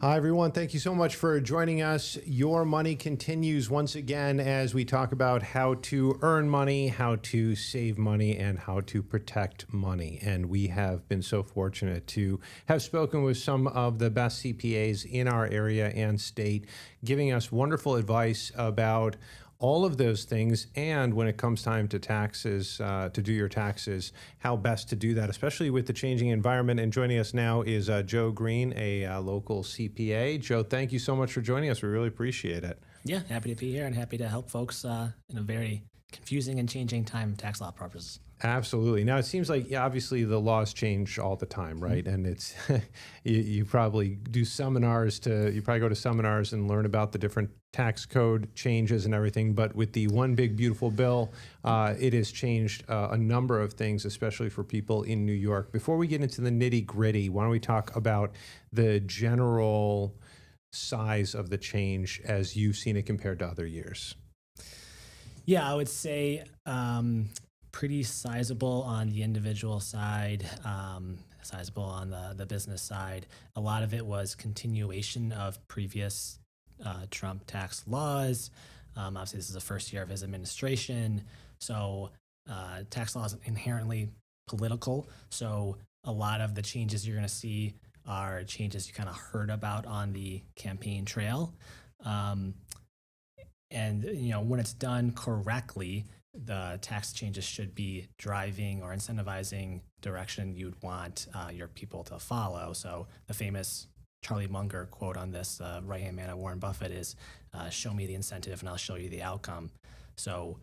Hi, everyone. Thank you so much for joining us. Your Money continues once again as we talk about how to earn money, how to save money, and how to protect money. And we have been so fortunate to have spoken with some of the best CPAs in our area and state, giving us wonderful advice about all of those things, and when it comes time to taxes, to do your taxes, how best to do that, especially with the changing environment. And joining us now is Joe Greene, a local CPA. Joe, thank you so much for joining us. We really appreciate it. Yeah, happy to be here and happy to help folks in a very confusing and changing time tax law purposes. Absolutely. Now, it seems like, yeah, obviously the laws change all the time, right? And it's you probably do seminars you probably go to seminars and learn about the different tax code changes and everything. But with the one big beautiful bill, it has changed a number of things, especially for people in New York. Before we get into the nitty gritty, why don't we talk about the general size of the change as you've seen it compared to other years? Yeah, I would say pretty sizable on the individual side, sizable on the business side. A lot of it was continuation of previous Trump tax laws. Obviously, this is the first year of his administration. So tax law is inherently political. So a lot of the changes you're going to see are changes you kind of heard about on the campaign trail. And, when it's done correctly, the tax changes should be driving or incentivizing direction you'd want your people to follow. So the famous Charlie Munger quote on this, right-hand man of Warren Buffett, is show me the incentive and I'll show you the outcome. So,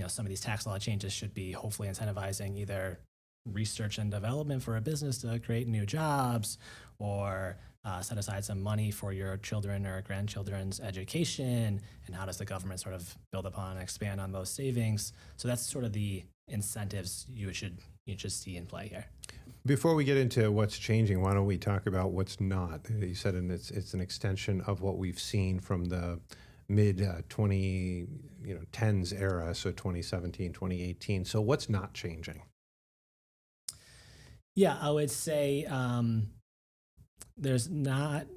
some of these tax law changes should be hopefully incentivizing either research and development for a business to create new jobs, or set aside some money for your children or grandchildren's education, and how does the government sort of build upon and expand on those savings. So that's sort of the incentives you should see in play here. Before we get into what's changing, why don't we talk about what's not? You said it's an extension of what we've seen from the mid 2010s era, so 2017, 2018. So what's not changing? Yeah, I would say there's only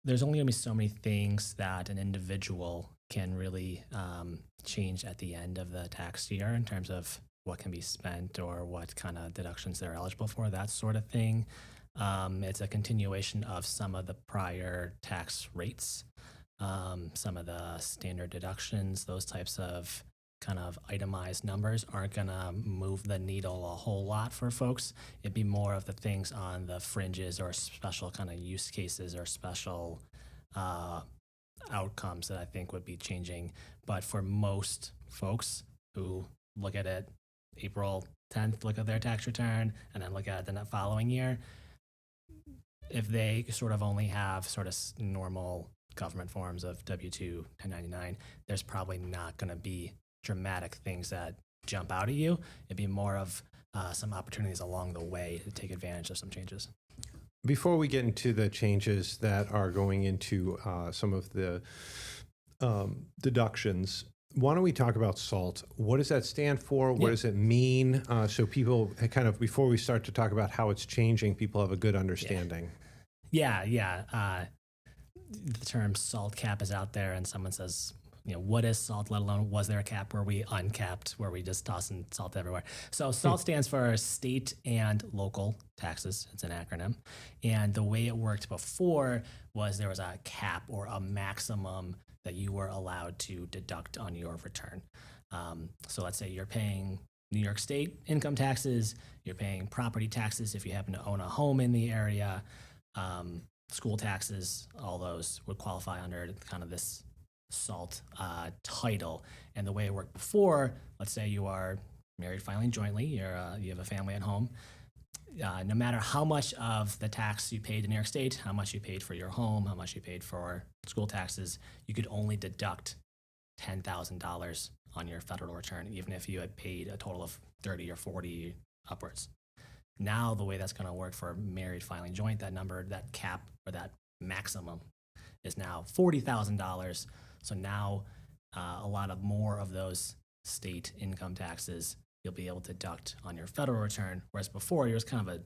going to be so many things that an individual can really change at the end of the tax year in terms of what can be spent or what kind of deductions they're eligible for, that sort of thing. It's a continuation of some of the prior tax rates, some of the standard deductions, those types of kind of itemized numbers aren't going to move the needle a whole lot for folks. It'd be more of the things on the fringes or special kind of use cases or special outcomes that I think would be changing. But for most folks who look at it April 10th, look at their tax return, and then look at it the following year, if they sort of only have sort of normal government forms of W-2, 1099, there's probably not going to be dramatic things that jump out at you. It'd be more of some opportunities along the way to take advantage of some changes. Before we get into the changes that are going into some of the deductions, why don't we talk about SALT? What does that stand for? What does it mean? So people kind of, before we start to talk about how it's changing, people have a good understanding. Yeah. The term SALT cap is out there, and someone says, what is SALT, let alone was there a cap? Were we uncapped? Were we just tossing salt everywhere? So SALT stands for state and local taxes. It's an acronym. And the way it worked before was there was a cap or a maximum that you were allowed to deduct on your return. So let's say you're paying New York State income taxes, you're paying property taxes if you happen to own a home in the area, school taxes, all those would qualify under kind of this SALT title. And the way it worked before, let's say you are married filing jointly, you have a family at home, no matter how much of the tax you paid in New York State, how much you paid for your home, how much you paid for school taxes, you could only deduct $10,000 on your federal return, even if you had paid a total of 30 or 40 upwards. Now, the way that's going to work for married filing joint, that number, that cap or that maximum is now $40,000. So now a lot of more of those state income taxes you'll be able to deduct on your federal return, whereas before it was kind of a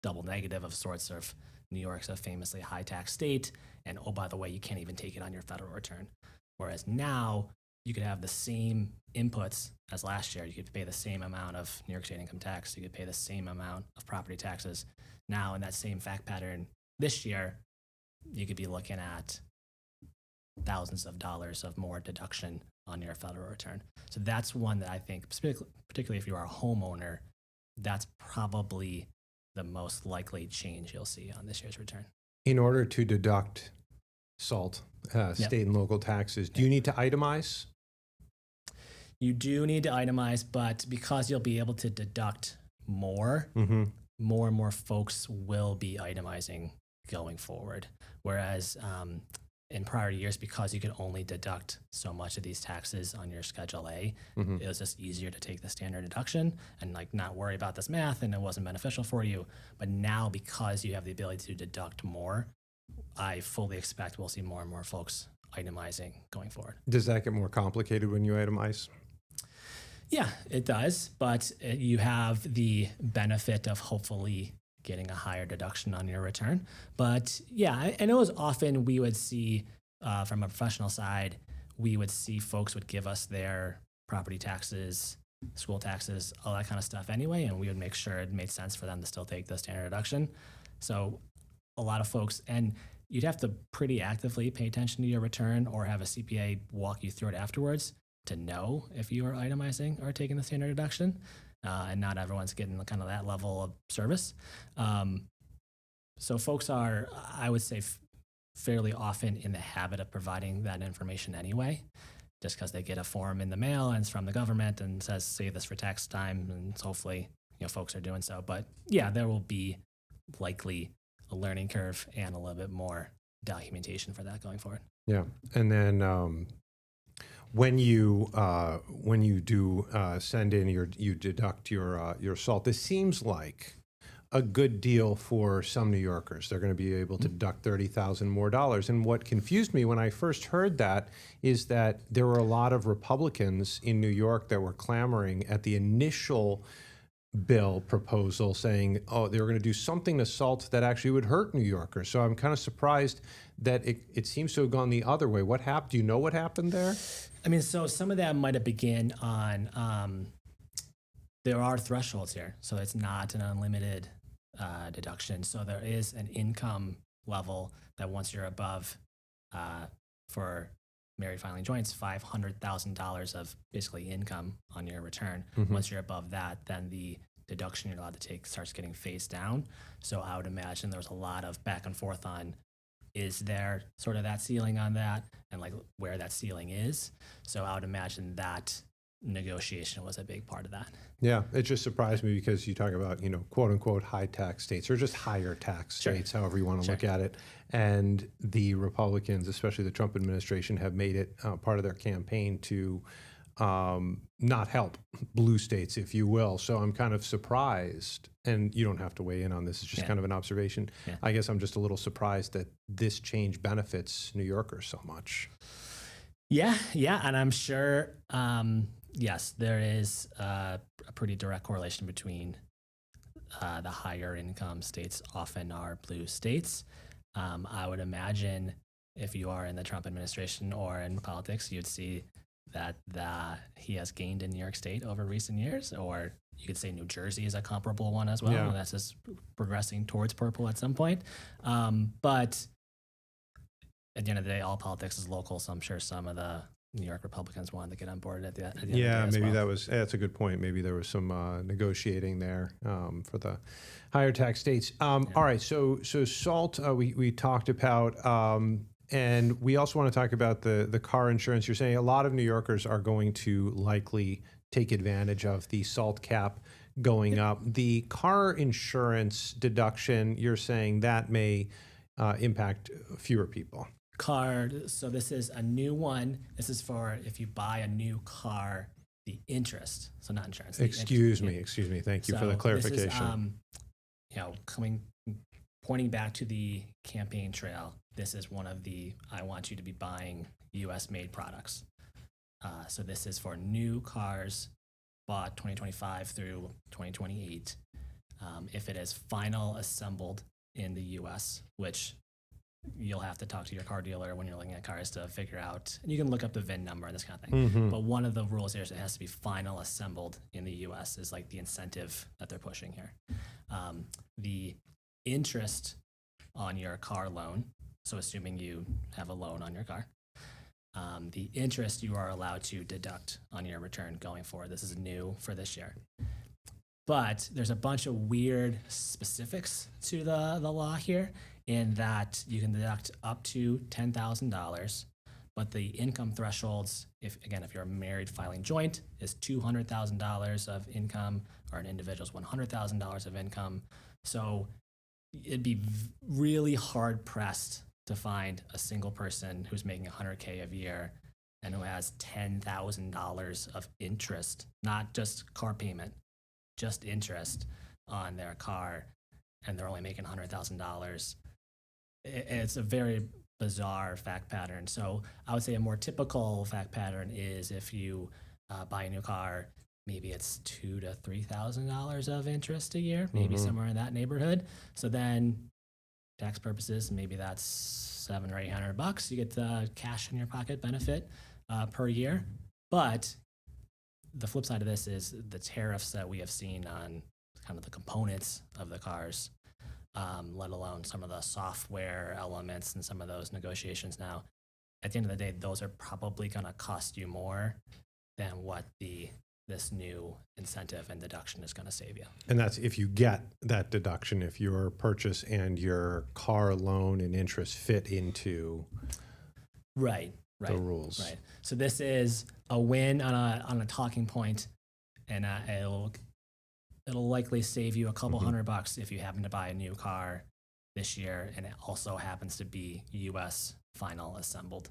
double negative of sorts of New York's a famously high tax state, and oh, by the way, you can't even take it on your federal return. Whereas now you could have the same inputs as last year. You could pay the same amount of New York State income tax. You could pay the same amount of property taxes. Now, in that same fact pattern this year, you could be looking at thousands of dollars of more deduction on your federal return. So that's one that I think, particularly if you are a homeowner, that's probably the most likely change you'll see on this year's return. In order to deduct SALT, state and local taxes, do you need to itemize? You do need to itemize, but because you'll be able to deduct more, more and more folks will be itemizing going forward. Whereas in prior years, because you could only deduct so much of these taxes on your Schedule A, it was just easier to take the standard deduction and like not worry about this math, and it wasn't beneficial for you. But now, because you have the ability to deduct more, I fully expect we'll see more and more folks itemizing going forward. Does that get more complicated when you itemize? Yeah, it does, but you have the benefit of hopefully getting a higher deduction on your return. But yeah, I know as often we would see from a professional side, we would see folks would give us their property taxes, school taxes, all that kind of stuff anyway, and we would make sure it made sense for them to still take the standard deduction. So a lot of folks, and you'd have to pretty actively pay attention to your return or have a CPA walk you through it afterwards to know if you are itemizing or taking the standard deduction. And not everyone's getting kind of that level of service. So folks are, I would say, fairly often in the habit of providing that information anyway, just because they get a form in the mail and it's from the government and says, save this for tax time, and hopefully, folks are doing so. But yeah, there will be likely a learning curve and a little bit more documentation for that going forward. Yeah, and then when you do send in you deduct your SALT, this seems like a good deal for some New Yorkers. They're going to be able to deduct $30,000 more. And what confused me when I first heard that is that there were a lot of Republicans in New York that were clamoring at the initial bill proposal saying, oh, they were going to do something to SALT that actually would hurt New Yorkers. So I'm kind of surprised that it seems to have gone the other way. What happened? Do you know what happened there? I mean, so some of that might have begun on, there are thresholds here. So it's not an unlimited deduction. So there is an income level that once you're above, for married filing joints, $500,000 of basically income on your return. Once you're above that, then the deduction you're allowed to take starts getting phased down. So I would imagine there was a lot of back and forth on, is there sort of that ceiling on that and like where that ceiling is. So I would imagine that negotiation was a big part of that. Yeah, it just surprised me because you talk about, quote unquote, high tax states or just higher tax states, however you want to look at it. And the Republicans, especially the Trump administration, have made it part of their campaign to not help blue states, if you will. So I'm kind of surprised, and you don't have to weigh in on this, it's just kind of an observation. I guess I'm just a little surprised that this change benefits New Yorkers so much. Yeah, and I'm sure, yes, there is a pretty direct correlation between the higher income states often are blue states. I would imagine if you are in the Trump administration or in politics, you'd see that he has gained in New York State over recent years, or you could say New Jersey is a comparable one as well. Yeah. That's just progressing towards purple at some point. But at the end of the day, all politics is local, so I'm sure some of the New York Republicans wanted to get on board at the end of the day maybe well. That's a good point. Maybe there was some negotiating there for the higher tax states. All right, so SALT we talked about, and we also want to talk about the car insurance. You're saying a lot of New Yorkers are going to likely take advantage of the SALT cap going up. The car insurance deduction, you're saying that may impact fewer people. So this is a new one. This is for if you buy a new car, the interest, so not insurance. Excuse me. Thank you for the clarification. This is, pointing back to the campaign trail, this is one of the, I want you to be buying U.S. made products. So this is for new cars bought 2025 through 2028. If it is final assembled in the US, which you'll have to talk to your car dealer when you're looking at cars to figure out. And you can look up the VIN number and this kind of thing. But one of the rules here is it has to be final assembled in the US is like the incentive that they're pushing here. The interest on your car loan, so assuming you have a loan on your car, the interest you are allowed to deduct on your return going forward. This is new for this year. But there's a bunch of weird specifics to the law here in that you can deduct up to $10,000, but the income thresholds, if you're a married filing joint, is $200,000 of income, or an individual's $100,000 of income. So it'd be really hard pressed to find a single person who's making $100K a year and who has $10,000 of interest, not just car payment, just interest on their car, and they're only making $100,000. It's a very bizarre fact pattern. So I would say a more typical fact pattern is if you buy a new car, maybe it's $2,000 to $3,000 of interest a year, maybe somewhere in that neighborhood. So then, tax purposes, maybe that's $700 or $800. You get the cash in your pocket benefit per year. But the flip side of this is the tariffs that we have seen on kind of the components of the cars, let alone some of the software elements and some of those negotiations now. At the end of the day, those are probably going to cost you more than what this new incentive and deduction is going to save you. And that's if you get that deduction, if your purchase and your car loan and interest fit into the rules. Right. So this is a win on a talking point, and it'll likely save you a couple $100 if you happen to buy a new car this year, and it also happens to be U.S. final assembled.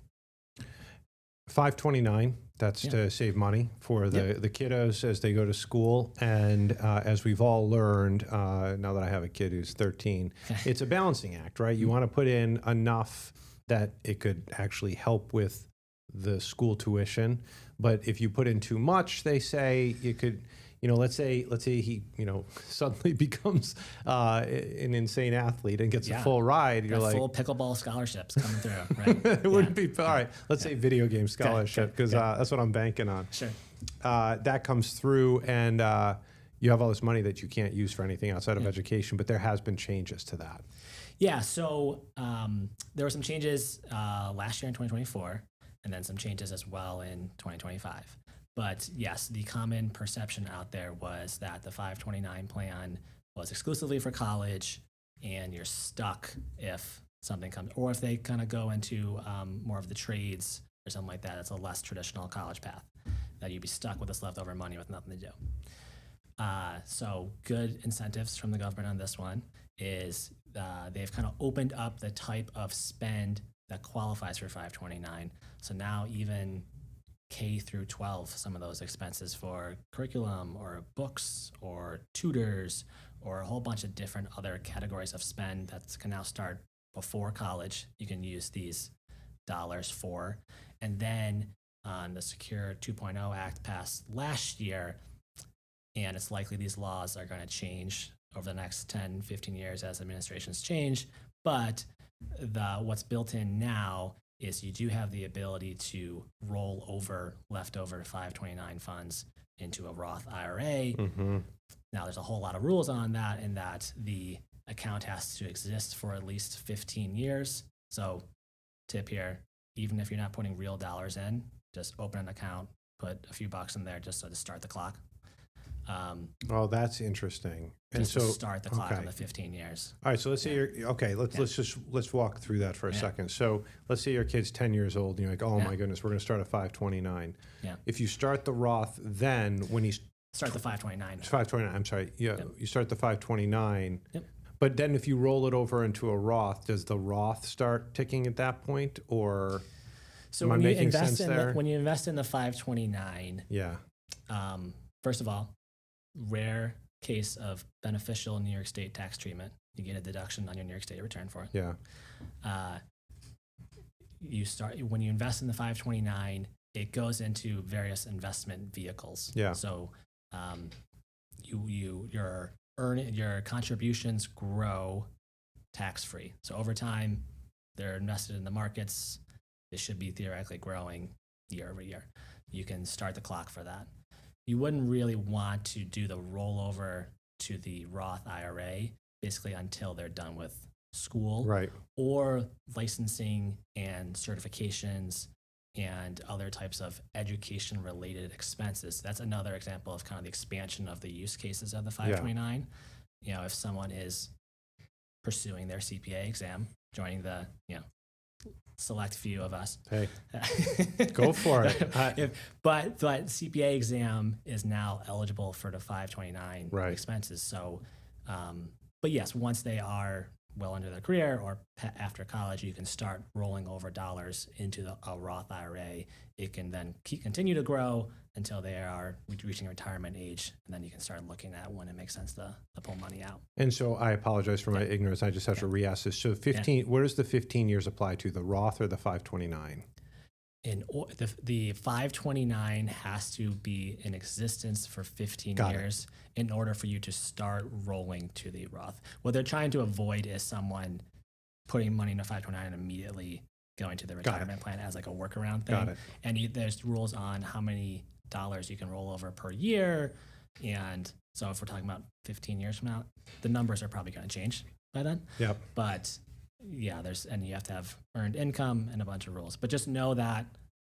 529, that's to save money for the kiddos as they go to school. And as we've all learned, now that I have a kid who's 13, it's a balancing act, right? You want to put in enough that it could actually help with the school tuition. But if you put in too much, they say you could, let's say he, suddenly becomes an insane athlete and gets a full ride. You're like full pickleball scholarships coming through, right? It wouldn't be all right. Let's say video game scholarship because that's what I'm banking on. Sure. That comes through, and you have all this money that you can't use for anything outside of education. But there has been changes to that. Yeah. So there were some changes last year in 2024, and then some changes as well in 2025. But yes, the common perception out there was that the 529 plan was exclusively for college, and you're stuck if something comes, or if they kind of go into more of the trades or something like that. It's a less traditional college path, that you'd be stuck with this leftover money with nothing to do. So good incentives from the government on this one is they've kind of opened up the type of spend that qualifies for 529. So now even K through 12, some of those expenses for curriculum or books or tutors or a whole bunch of different other categories of spend that can now start before college, you can use these dollars for. And then the Secure 2.0 Act passed last year, and it's likely these laws are going to change over the next 10, 15 years as administrations change. But what's built in now is you do have the ability to roll over leftover 529 funds into a Roth IRA. Now, there's a whole lot of rules on that, in that the account has to exist for at least 15 years. So tip here, even if you're not putting real dollars in, just open an account, put a few bucks in there just to start the clock. Oh, that's interesting. And so start the clock on the 15 years. All right. So let's say let's walk through that for a second. So let's say your kid's 10 years old and you're like, oh my goodness, we're going to start at 529. Yeah. If you start the Roth, then when you start the 529. 529. I'm sorry. Yeah. Yep. You start the 529. Yep. But then if you roll it over into a Roth, does the Roth start ticking at that point, or so when you invest when you invest in the 529, first of all, rare case of beneficial New York State tax treatment. You get a deduction on your New York State return for it. Yeah. When you invest in the 529, it goes into various investment vehicles. Yeah. So your contributions grow tax-free. So over time, they're invested in the markets. They should be theoretically growing year over year. You can start the clock for that. You wouldn't really want to do the rollover to the Roth IRA basically until they're done with school, Right. or licensing and certifications and other types of education related expenses. That's another example of kind of the expansion of the use cases of the 529. You know, if someone is pursuing their CPA exam, joining the, you know, select few of us. Hey, go for it. But CPA exam is now eligible for the 529 Right. expenses. So, but yes, once they are well into their career or after college, you can start rolling over dollars into a Roth IRA. It can then continue to grow until they are reaching retirement age, and then you can start looking at when it makes sense to pull money out. And so I apologize for my ignorance. I just have to re-ask this. So 15, where does the 15 years apply to, the Roth or the 529? The 529 has to be in existence for 15 Got years in order for you to start rolling to the Roth. What they're trying to avoid is someone putting money in a 529 and immediately going to the retirement plan as like a workaround thing. Got it. And there's rules on how many dollars you can roll over per year. And so if we're talking about 15 years from now, the numbers are probably going to change by then. Yep. But yeah, and you have to have earned income and a bunch of rules. But just know that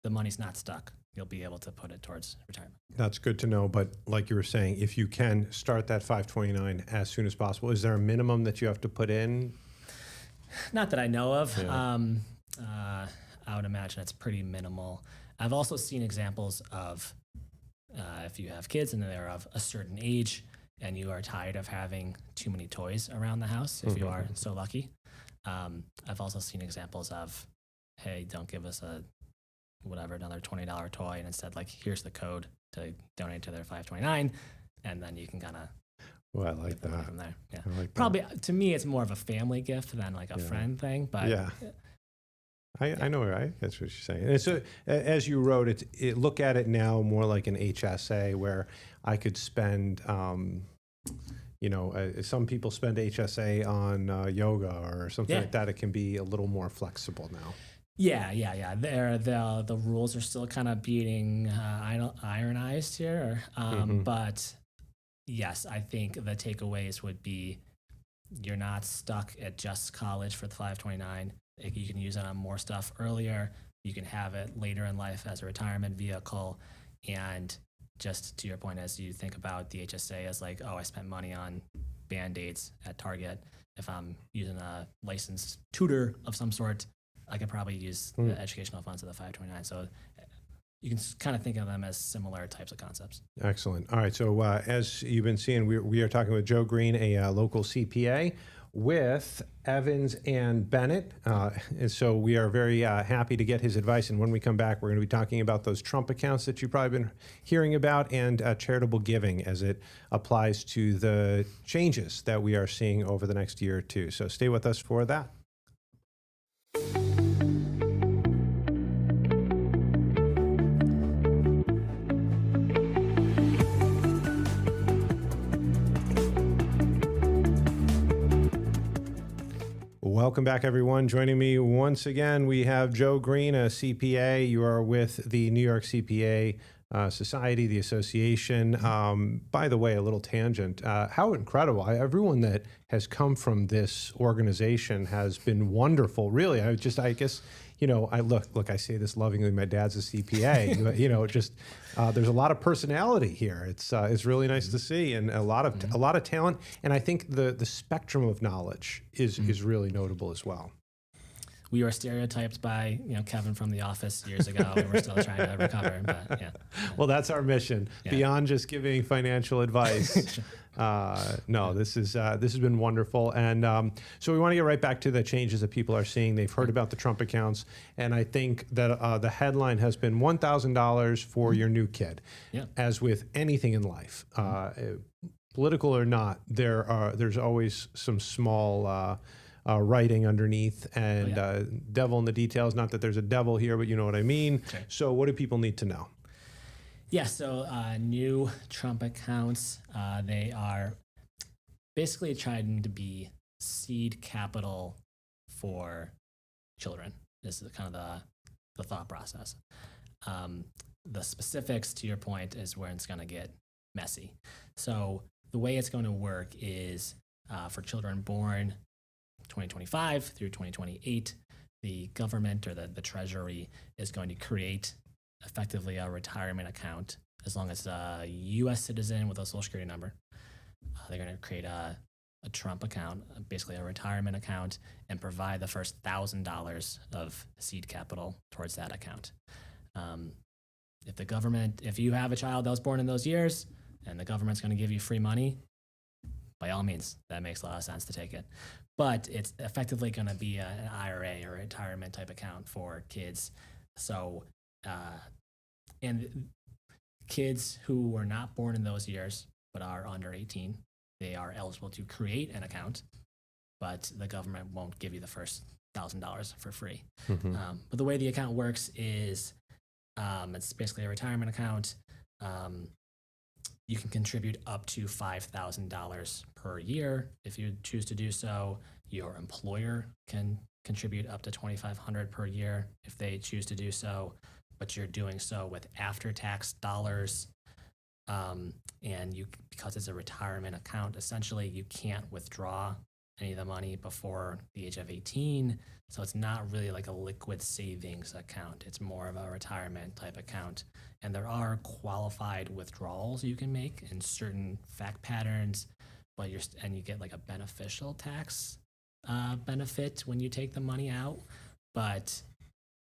the money's not stuck. You'll be able to put it towards retirement. That's good to know. But like you were saying, if you can start that 529 as soon as possible, is there a minimum that you have to put in? Not that I know of. Yeah. I would imagine it's pretty minimal. I've also seen examples of if you have kids and they're of a certain age and you are tired of having too many toys around the house, if you are so lucky. I've also seen examples of, hey, don't give us another $20 toy, and instead, like, here's the code to donate to their 529, and then you can kind of Well, I like that. from there. Yeah, I like probably to me, it's more of a family gift than like a friend thing. But yeah. I know, right? That's what you're saying. And so, as you wrote, look at it now more like an HSA, where I could spend, some people spend HSA on yoga or something like that. It can be a little more flexible now. Yeah. The rules are still kind of being ironized here, but yes, I think the takeaways would be you're not stuck at just college for the 529. You can use it on more stuff earlier. You can have it later in life as a retirement vehicle. And just to your point, as you think about the HSA as like, oh, I spent money on Band-Aids at Target. If I'm using a licensed tutor of some sort, I could probably use the educational funds of the 529. So you can kind of think of them as similar types of concepts. Excellent. All right. So as you've been seeing, we are talking with Joe Greene, a local CPA, with Evans and Bennett. And so we are very happy to get his advice. And when we come back, we're going to be talking about those Trump accounts that you've probably been hearing about, and charitable giving as it applies to the changes that we are seeing over the next year or two. So stay with us for that. Welcome back, everyone. Joining me once again, we have Joe Greene, a CPA. You are with the New York CPA Society, the association. By the way, a little tangent. How incredible. Everyone that has come from this organization has been wonderful. Really, I guess, I say this lovingly. My dad's a CPA. There's a lot of personality here. It's really nice to see, and a lot of talent. And I think the spectrum of knowledge is really notable as well. We were stereotyped by Kevin from The Office years ago, and we're still trying to recover. But yeah. Well, that's our mission. Yeah. Beyond just giving financial advice. This has been wonderful, and so we want to get right back to the changes that people are seeing. They've heard about the Trump accounts, and I think that the headline has been $1,000 for your new kid. Yeah. As with anything in life, political or not, there's always some small writing underneath, and devil in the details. Not that there's a devil here, but you know what I mean. Okay. So what do people need to know? Yeah, so new Trump accounts, they are basically trying to be seed capital for children. This is kind of the thought process. The specifics, to your point, is where it's going to get messy. So the way it's going to work is for children born 2025 through 2028, the government or the Treasury is going to create effectively a retirement account as long as a U.S. citizen with a Social Security number. They're going to create a Trump account, basically a retirement account, and provide the first $1,000 of seed capital towards that account. If you have a child that was born in those years and the government's going to give you free money, by all means, that makes a lot of sense to take it. But it's effectively going to be an IRA or a retirement type account for kids. So, and kids who were not born in those years but are under 18, they are eligible to create an account, but the government won't give you the first $1,000 for free. Mm-hmm. But the way the account works is it's basically a retirement account. You can contribute up to $5,000 per year if you choose to do so. Your employer can contribute up to $2,500 per year if they choose to do so, but you're doing so with after-tax dollars. And because it's a retirement account, essentially you can't withdraw any of the money before the age of 18. So it's not really like a liquid savings account. It's more of a retirement type account. And there are qualified withdrawals you can make in certain fact patterns, but you get like a beneficial tax benefit when you take the money out. But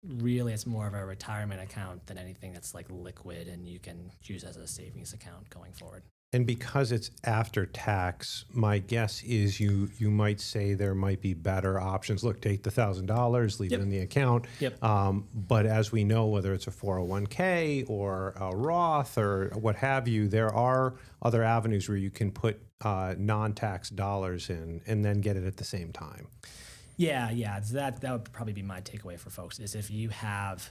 really it's more of a retirement account than anything that's like liquid and you can use as a savings account going forward. And because it's after tax, my guess is you might say there might be better options. Look, take the $1,000, leave it in the account. Yep. But as we know, whether it's a 401k or a Roth or what have you, there are other avenues where you can put non-tax dollars in and then get it at the same time. Yeah. That would probably be my takeaway for folks is if you have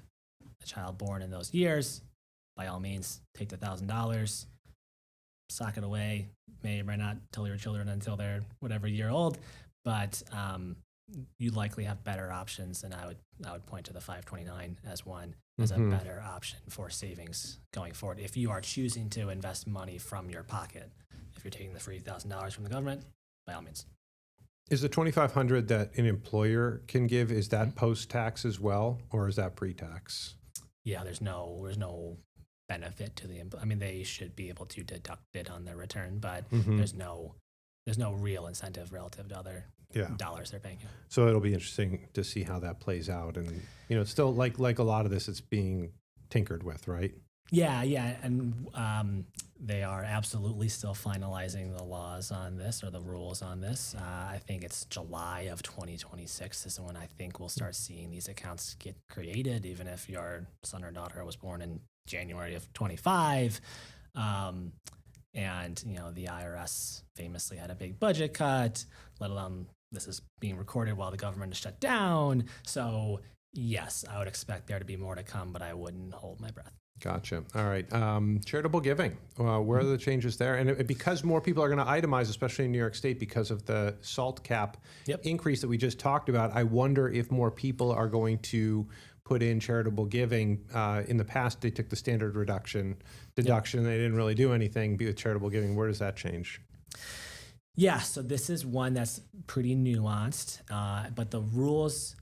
a child born in those years, by all means, take the $1,000. Sock it away. May or may not tell your children until they're whatever year old, but you likely have better options. And I would point to the 529 as one as a better option for savings going forward. If you are choosing to invest money from your pocket, if you're taking the free $1,000 from the government, by all means. Is the $2,500 that an employer can give, is that post-tax as well, or is that pre-tax? Yeah, there's no benefit to they should be able to deduct it on their return, but there's no real incentive relative to other dollars they're paying you. So it'll be interesting to see how that plays out, and it's still like a lot of this, it's being tinkered with, right? Yeah, and they are absolutely still finalizing the laws on this or the rules on this. I think it's July of 2026 is when I think we'll start seeing these accounts get created, even if your son or daughter was born in January of 25. And, the IRS famously had a big budget cut, let alone this is being recorded while the government is shut down. So yes, I would expect there to be more to come, but I wouldn't hold my breath. Gotcha. All right. Charitable giving. Where are the changes there? And because more people are going to itemize, especially in New York State, because of the SALT cap increase that we just talked about, I wonder if more people are going to put in charitable giving. In the past, they took the standard deduction. They didn't really do anything with charitable giving. Where does that change? Yeah, so this is one that's pretty nuanced, but the rules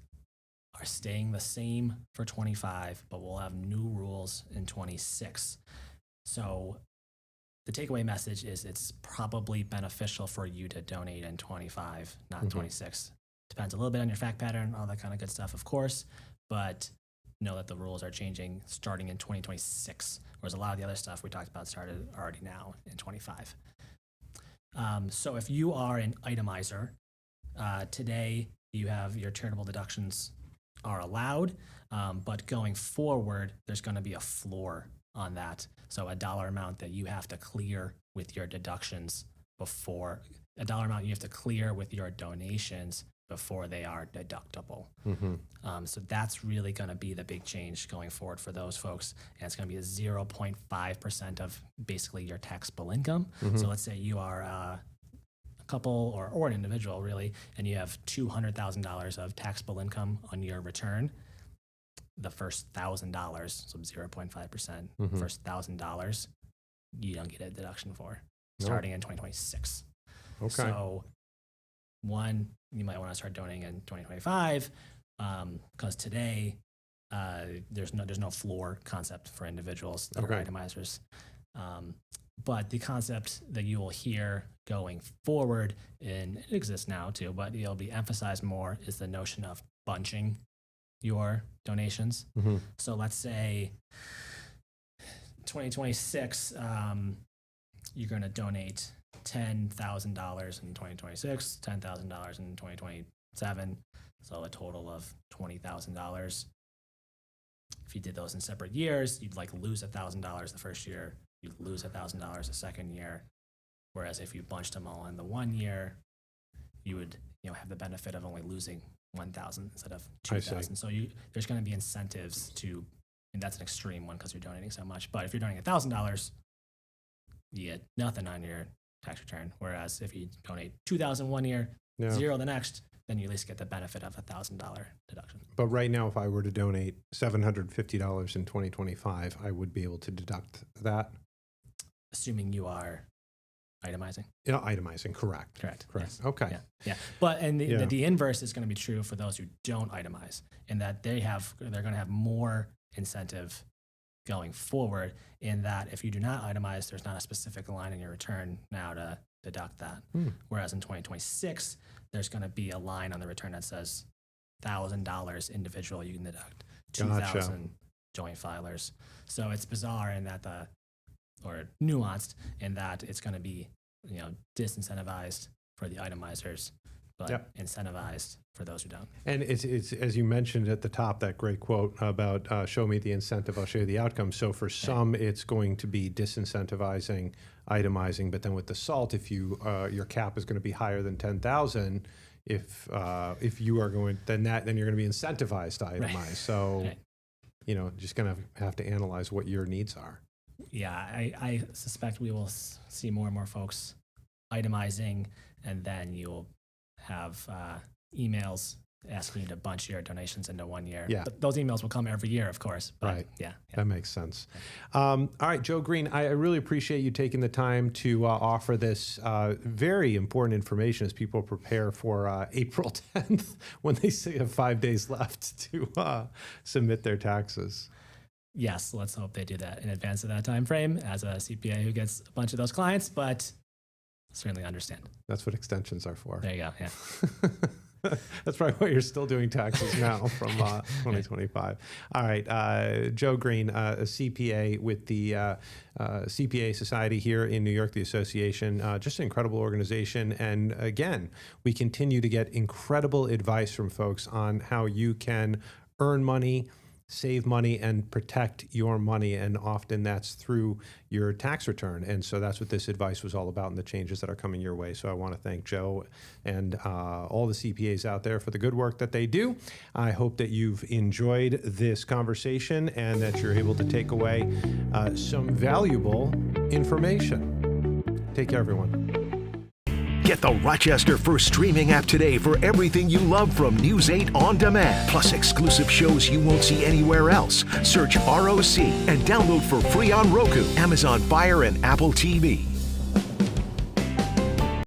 are staying the same for 25, but we'll have new rules in 26. So the takeaway message is it's probably beneficial for you to donate in 25, not 26. Depends a little bit on your fact pattern, all that kind of good stuff, of course, but know that the rules are changing starting in 2026, whereas a lot of the other stuff we talked about started already now in 25. So if you are an itemizer, today you have your charitable deductions are allowed, but going forward, there's going to be a floor on that. So a dollar amount that you have to clear with your deductions before, a dollar amount you have to clear with your donations before they are deductible. So that's really going to be the big change going forward for those folks. And it's going to be a 0.5% of basically your taxable income. So let's say you are a couple or an individual really, and you have $200,000 of taxable income on your return, the first $1,000, so 0.5%, first $1,000, you don't get a deduction for starting in 2026. Okay. So one, you might want to start donating in 2025 because today there's no floor concept for individuals that are itemizers. But the concept that you will hear going forward, and it exists now too, but it'll be emphasized more, is the notion of bunching your donations. So let's say 2026, you're going to donate $10,000 in 2026, $10,000 in 2027, so a total of $20,000. If you did those in separate years, you'd like lose $1,000 the first year, you'd lose $1,000 the second year. Whereas if you bunched them all in the 1 year, you would have the benefit of only losing 1,000 instead of 2,000. So there's going to be incentives to, and that's an extreme one because you're donating so much. But if you're donating $1,000, you get nothing on your tax return. Whereas if you donate $2,000 1 year, zero the next, then you at least get the benefit of $1,000 deduction. But right now, if I were to donate $750 in 2025, I would be able to deduct that. Assuming you are itemizing. Itemizing, correct. Yes. Okay. Yeah. But the inverse is going to be true for those who don't itemize, in that they're going to have more incentive going forward, in that if you do not itemize, there's not a specific line in your return now to deduct that. Whereas in 2026, there's going to be a line on the return that says $1,000 individual you can deduct, 2,000 joint filers. So it's bizarre in that or nuanced in that it's going to be disincentivized for the itemizers, but incentivized for those who don't. And it's as you mentioned at the top, that great quote about show me the incentive, I'll show you the outcome. So for some, it's going to be disincentivizing itemizing, but then with the SALT, if you your cap is going to be higher than 10,000, if you are going, then you're going to be incentivized to itemize. So just going to have to analyze what your needs are. Yeah, I suspect we will see more and more folks itemizing, and then you'll have emails asking you to bunch your donations into 1 year. Yeah. But those emails will come every year, of course. But right. Yeah. That makes sense. All right, Joe Greene, I really appreciate you taking the time to offer this very important information as people prepare for April 10th, when they have 5 days left to submit their taxes. Yes, let's hope they do that in advance of that time frame as a CPA who gets a bunch of those clients, but certainly understand. That's what extensions are for. There you go, yeah. That's probably why you're still doing taxes now from 2025. All right, Joe Greene, a CPA with the CPA Society here in New York, the association, just an incredible organization. And again, we continue to get incredible advice from folks on how you can earn money, save money, and protect your money. And often that's through your tax return. And so that's what this advice was all about, and the changes that are coming your way. So I want to thank Joe and all the CPAs out there for the good work that they do. I hope that you've enjoyed this conversation and that you're able to take away some valuable information. Take care, everyone. Get the Rochester First streaming app today for everything you love from News 8 on demand, plus exclusive shows you won't see anywhere else. Search ROC and download for free on Roku, Amazon Fire, and Apple TV.